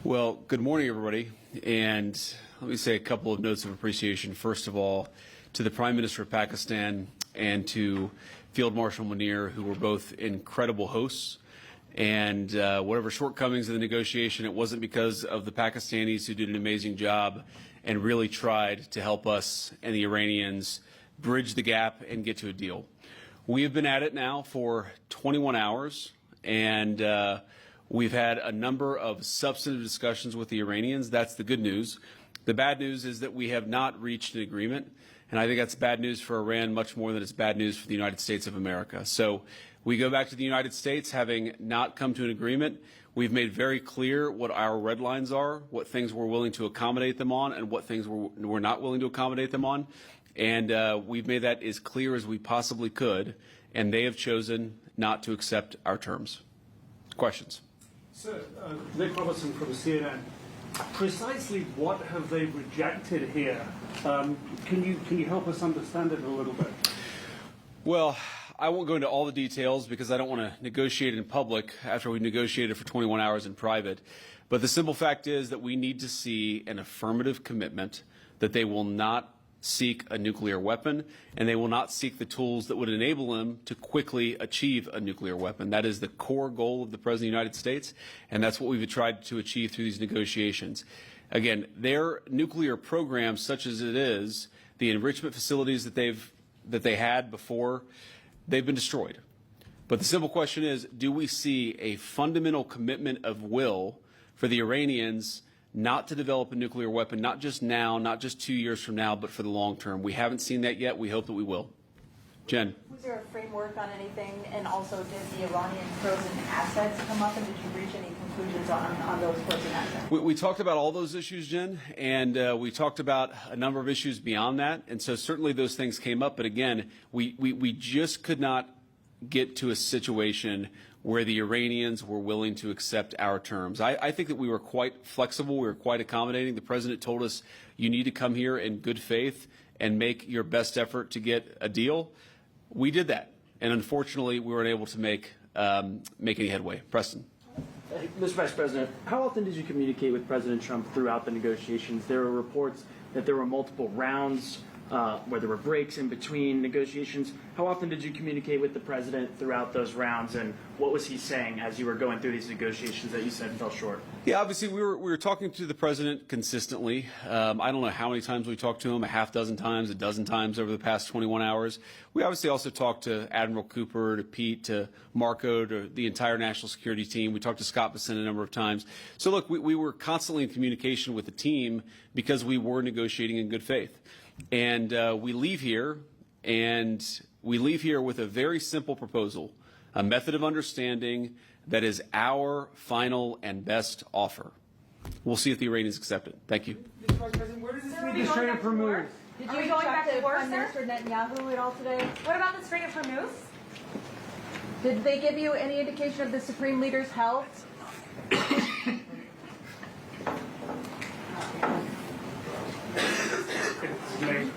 Well, good morning, everybody. And let me say a couple of notes of appreciation. First of all, to the Prime Minister of Pakistan and to Field Marshal Munir, who were both incredible hosts. And whatever shortcomings of the negotiation, it wasn't because of the Pakistanis, who did an amazing job and really tried to help us and the Iranians bridge the gap and get to a deal. We have been at it now for 21 hours, and we've had a number of substantive discussions with the Iranians. That's the good news. The bad news is that we have not reached an agreement, and I think that's bad news for Iran much more than it's bad news for the United States of America. So we go back to the United States having not come to an agreement. We've made very clear what our red lines are, what things we're willing to accommodate them on, and what things we're not willing to accommodate them on. And we've made that as clear as we possibly could, and they have chosen not to accept our terms. Questions? Sir, Nick Robertson from CNN. Precisely what have they rejected here? Can you help us understand it a little bit? Well, I won't go into all the details because I don't want to negotiate in public after we negotiated for 21 hours in private. But the simple fact is that we need to see an affirmative commitment that they will not seek a nuclear weapon, and they will not seek the tools that would enable them to quickly achieve a nuclear weapon. That is the core goal of the President of the United States, and that's what we've tried to achieve through these negotiations. Again, their nuclear program, such as it is, the enrichment facilities that they had before, they've been destroyed. But the simple question is, do we see a fundamental commitment of will for the Iranians not to develop a nuclear weapon, not just now, not just 2 years from now, but for the long term? We haven't seen that yet. We hope that we will. Jen. Was there a framework on anything? And also, did the Iranian frozen assets come up, and did you reach any conclusions on those frozen assets? We talked about all those issues, Jen, and we talked about a number of issues beyond that. And so certainly those things came up. But again, we just could not get to a situation where the Iranians were willing to accept our terms. I think that we were quite flexible. We were quite accommodating. The President told us, you need to come here in good faith and make your best effort to get a deal. We did that. And unfortunately, we weren't able to make any headway. Preston. Mr. Vice President, how often did you communicate with President Trump throughout the negotiations? There were reports that there were multiple rounds where there were breaks in between negotiations. How often did you communicate with the President throughout those rounds, and what was he saying as you were going through these negotiations that you said fell short? Yeah, obviously we were talking to the President consistently. I don't know how many times we talked to him, a half dozen times, a dozen times over the past 21 hours. We obviously also talked to Admiral Cooper, to Pete, to Marco, to the entire national security team. We talked to Scott Bessent a number of times. So look, we were constantly in communication with the team because we were negotiating in good faith. And we leave here with a very simple proposal, a method of understanding that is our final and best offer. We'll see if the Iranians accept it. Thank you. Mr. Vice President, where does this leave the Strait of Hormuz? Did you going back to Prime Minister Netanyahu at all today? What about the Strait of Hormuz? Did they give you any indication of the Supreme Leader's health? It's late.